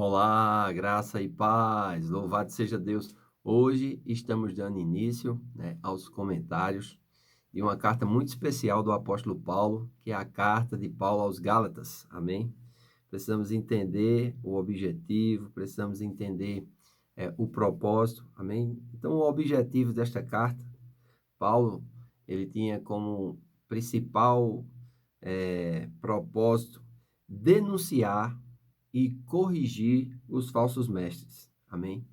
Olá, graça e paz, louvado seja Deus. Hoje estamos dando início, aos comentários de uma carta muito especial do apóstolo Paulo, que é a carta de Paulo aos Gálatas, amém? Precisamos entender o objetivo, precisamos entender o propósito, amém? Então, o objetivo desta carta, Paulo, ele tinha como principal propósito denunciar e corrigir os falsos mestres. Amém?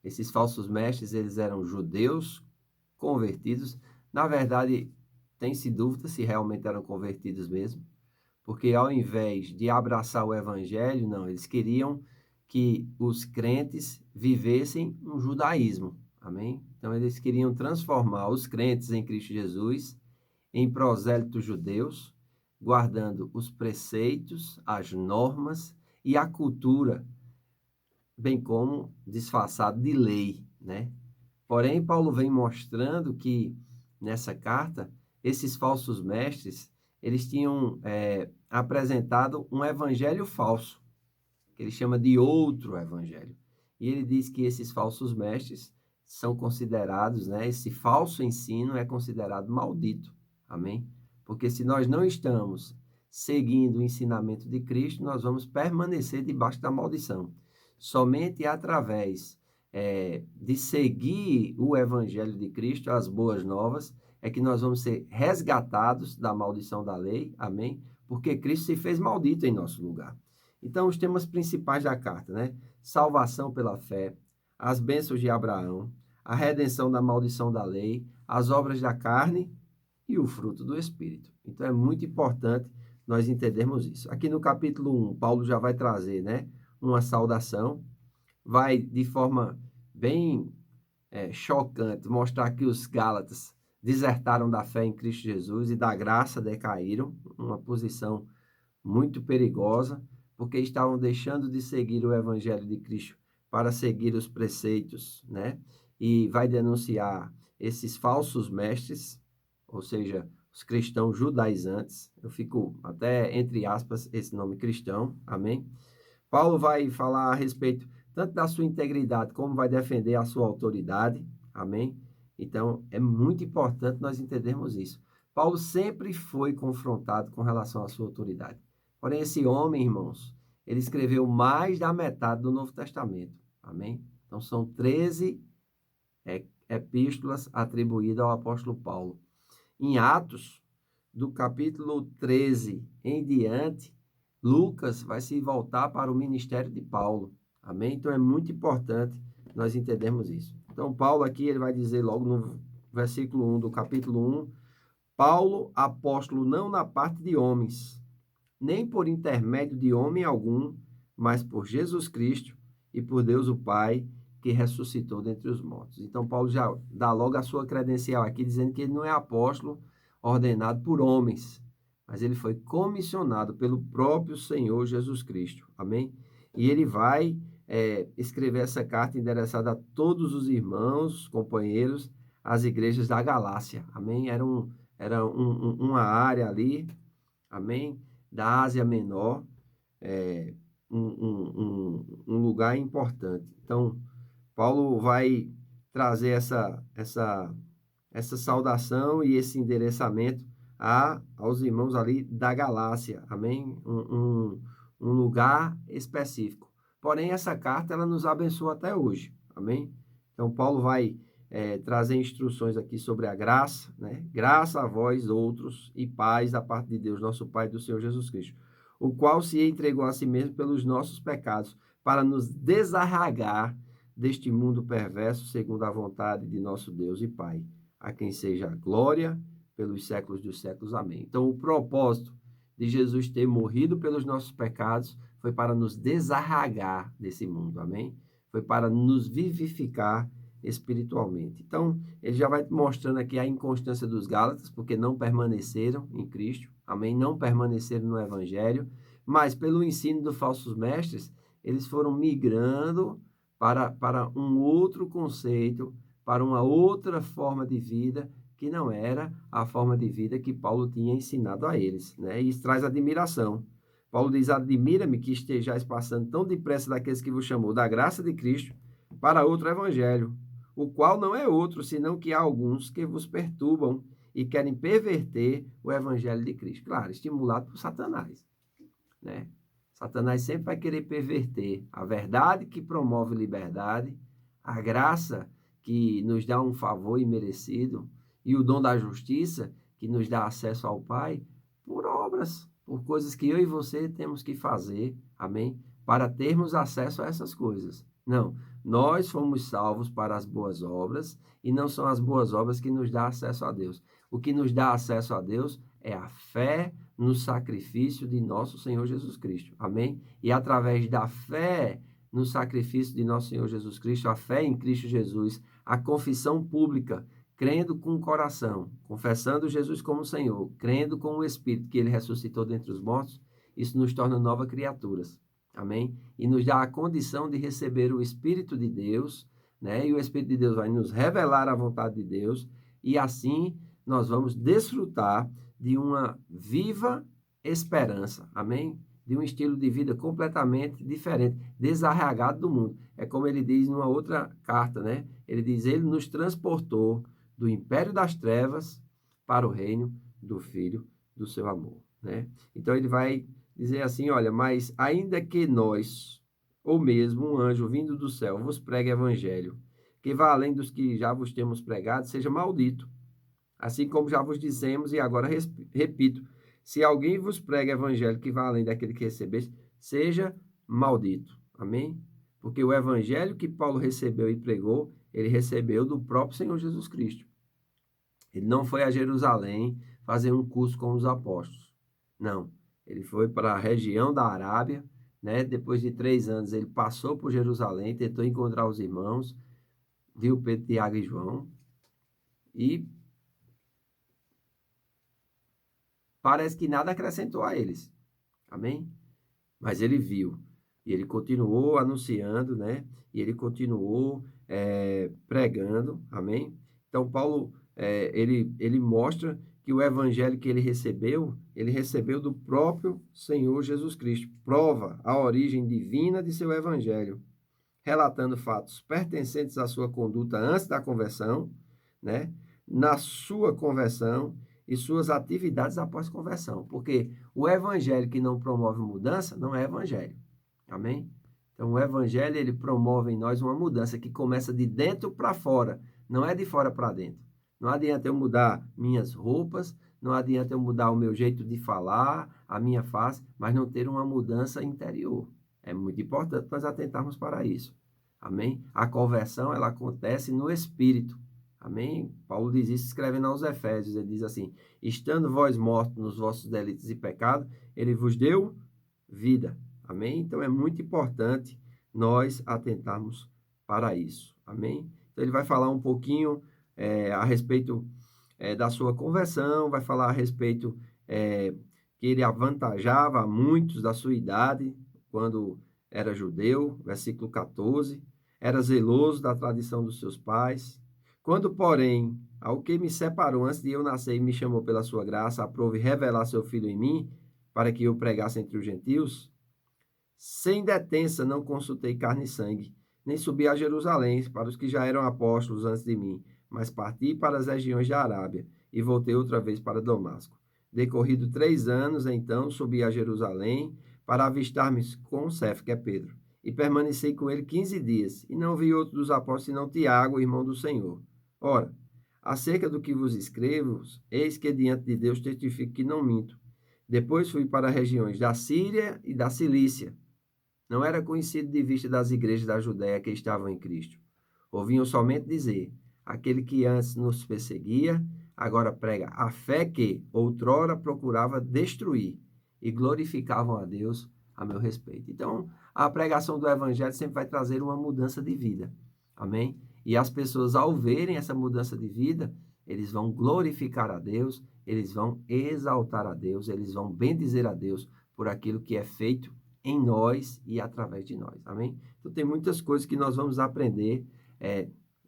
Esses falsos mestres, eles eram judeus convertidos. Na verdade, tem-se dúvida se realmente eram convertidos mesmo, porque ao invés de abraçar o evangelho, não, eles queriam que os crentes vivessem um judaísmo. Amém? Então, eles queriam transformar os crentes em Cristo Jesus em prosélitos judeus, guardando os preceitos, as normas e a cultura, bem como disfarçado de lei, né? Porém, Paulo vem mostrando que, nessa carta, esses falsos mestres, eles tinham apresentado um evangelho falso, que ele chama de outro evangelho. E ele diz que esses falsos mestres são considerados, esse falso ensino é considerado maldito. Amém? Porque se nós não estamos seguindo o ensinamento de Cristo, nós vamos permanecer debaixo da maldição. Somente através de seguir o evangelho de Cristo, as boas novas, é que nós vamos ser resgatados da maldição da lei. Amém? Porque Cristo se fez maldito em nosso lugar. Então, os temas principais da carta, Salvação pela fé, as bênçãos de Abraão, a redenção da maldição da lei, as obras da carne e o fruto do Espírito. Então, é muito importante nós entendermos isso. Aqui no capítulo 1, Paulo já vai trazer, uma saudação, vai de forma bem chocante mostrar que os Gálatas desertaram da fé em Cristo Jesus e da graça decaíram, uma posição muito perigosa, porque estavam deixando de seguir o evangelho de Cristo para seguir os preceitos, E vai denunciar esses falsos mestres, ou seja, os cristãos judaizantes. Eu fico até entre aspas esse nome cristão, amém? Paulo vai falar a respeito tanto da sua integridade como vai defender a sua autoridade, amém? Então, é muito importante nós entendermos isso. Paulo sempre foi confrontado com relação à sua autoridade. Porém, esse homem, irmãos, ele escreveu mais da metade do Novo Testamento. Amém? Então, são 13 epístolas atribuídas ao apóstolo Paulo. Em Atos, do capítulo 13 em diante, Lucas vai se voltar para o ministério de Paulo. Amém? Então, é muito importante nós entendermos isso. Então, Paulo aqui, ele vai dizer logo no versículo 1 do capítulo 1, Paulo, apóstolo não na parte de homens, nem por intermédio de homem algum, mas por Jesus Cristo e por Deus o Pai, que ressuscitou dentre os mortos. Então, Paulo já dá logo a sua credencial aqui, dizendo que ele não é apóstolo ordenado por homens, mas ele foi comissionado pelo próprio Senhor Jesus Cristo. Amém? E ele vai escrever essa carta endereçada a todos os irmãos, companheiros, as igrejas da Galácia. Amém? Era uma área ali, amém? Da Ásia Menor, um lugar importante. Então, Paulo vai trazer essa saudação e esse endereçamento aos irmãos ali da Galácia, amém? Um lugar específico. Porém, essa carta, ela nos abençoa até hoje, amém? Então, Paulo vai trazer instruções aqui sobre a graça, Graça a vós outros e paz da parte de Deus, nosso Pai e do Senhor Jesus Cristo, o qual se entregou a si mesmo pelos nossos pecados, para nos desarraigar deste mundo perverso, segundo a vontade de nosso Deus e Pai, a quem seja a glória pelos séculos dos séculos. Amém. Então, o propósito de Jesus ter morrido pelos nossos pecados foi para nos desarraigar desse mundo. Amém? Foi para nos vivificar espiritualmente. Então, ele já vai mostrando aqui a inconstância dos Gálatas, porque não permaneceram em Cristo, amém? Não permaneceram no Evangelho, mas pelo ensino dos falsos mestres, eles foram migrando para um outro conceito, para uma outra forma de vida, que não era a forma de vida que Paulo tinha ensinado a eles, E isso traz admiração. Paulo diz: admira-me que estejais passando tão depressa daqueles que vos chamou da graça de Cristo para outro evangelho, o qual não é outro, senão que há alguns que vos perturbam e querem perverter o evangelho de Cristo. Claro, estimulado por Satanás, né? Satanás sempre vai querer perverter a verdade que promove liberdade, a graça que nos dá um favor imerecido e o dom da justiça que nos dá acesso ao Pai por obras, por coisas que eu e você temos que fazer, amém? Para termos acesso a essas coisas. Não, nós fomos salvos para as boas obras e não são as boas obras que nos dá acesso a Deus. O que nos dá acesso a Deus é a fé no sacrifício de nosso Senhor Jesus Cristo. Amém? E através da fé no sacrifício de nosso Senhor Jesus Cristo, a fé em Cristo Jesus, a confissão pública, crendo com o coração, confessando Jesus como Senhor, crendo com o Espírito que Ele ressuscitou dentre os mortos, isso nos torna novas criaturas. Amém? E nos dá a condição de receber o Espírito de Deus, né? E o Espírito de Deus vai nos revelar a vontade de Deus, e assim nós vamos desfrutar de uma viva esperança, amém? De um estilo de vida completamente diferente, desarraigado do mundo. É como ele diz numa outra carta, né? Ele diz: ele nos transportou do império das trevas para o reino do Filho do seu amor, né? Então ele vai dizer assim: olha, mas ainda que nós, ou mesmo um anjo vindo do céu, vos pregue evangelho, que vá além dos que já vos temos pregado, seja maldito. Assim como já vos dissemos, e agora repito: se alguém vos prega evangelho que vá além daquele que recebeste, seja maldito. Amém? Porque o evangelho que Paulo recebeu e pregou, ele recebeu do próprio Senhor Jesus Cristo. Ele não foi a Jerusalém fazer um curso com os apóstolos. Não. Ele foi para a região da Arábia, né? Depois de 3 anos, ele passou por Jerusalém, tentou encontrar os irmãos, viu Pedro, Tiago e João, e parece que nada acrescentou a eles. Amém? Mas ele viu. E ele continuou anunciando, né? E ele continuou pregando. Amém? Então, Paulo, ele mostra que o evangelho que ele recebeu do próprio Senhor Jesus Cristo. Prova a origem divina de seu evangelho, relatando fatos pertencentes à sua conduta antes da conversão, né? Na sua conversão e suas atividades após conversão. Porque o evangelho que não promove mudança não é evangelho. Amém? Então, o evangelho, ele promove em nós uma mudança que começa de dentro para fora, não é de fora para dentro. Não adianta eu mudar minhas roupas, não adianta eu mudar o meu jeito de falar, a minha face, mas não ter uma mudança interior. É muito importante nós atentarmos para isso. Amém? A conversão, ela acontece no Espírito. Amém? Paulo diz isso escrevendo aos Efésios. Ele diz assim: estando vós mortos nos vossos delitos e pecados, ele vos deu vida. Amém? Então é muito importante nós atentarmos para isso. Amém? Então ele vai falar um pouquinho a respeito da sua conversão, vai falar a respeito que ele avantajava muitos da sua idade, quando era judeu, versículo 14, era zeloso da tradição dos seus pais. Quando, porém, ao que me separou antes de eu nascer e me chamou pela sua graça, aprove revelar seu filho em mim, para que eu pregasse entre os gentios, sem detença não consultei carne e sangue, nem subi a Jerusalém para os que já eram apóstolos antes de mim, mas parti para as regiões da Arábia e voltei outra vez para Damasco. Decorrido 3 anos, então, subi a Jerusalém para avistar-me com Cefo, que é Pedro, e permaneci com ele 15 dias, e não vi outro dos apóstolos senão Tiago, irmão do Senhor. Ora, acerca do que vos escrevo, eis que diante de Deus testifico que não minto. Depois fui para as regiões da Síria e da Cilícia. Não era conhecido de vista das igrejas da Judéia que estavam em Cristo. Ouviam somente dizer: aquele que antes nos perseguia, agora prega a fé que outrora procurava destruir, e glorificavam a Deus a meu respeito. Então, a pregação do evangelho sempre vai trazer uma mudança de vida. Amém? E as pessoas, ao verem essa mudança de vida, eles vão glorificar a Deus, eles vão exaltar a Deus, eles vão bendizer a Deus por aquilo que é feito em nós e através de nós. Amém? Então, tem muitas coisas que nós vamos aprender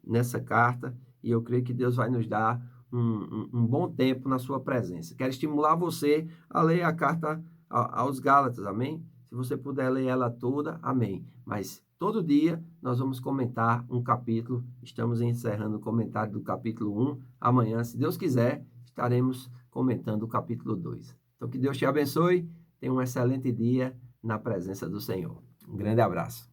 nessa carta, e eu creio que Deus vai nos dar um bom tempo na sua presença. Quero estimular você a ler a carta aos Gálatas, amém? Se você puder ler ela toda, amém. Mas todo dia nós vamos comentar um capítulo. Estamos encerrando o comentário do capítulo 1. Amanhã, se Deus quiser, estaremos comentando o capítulo 2. Então, que Deus te abençoe. Tenha um excelente dia na presença do Senhor. Um grande abraço.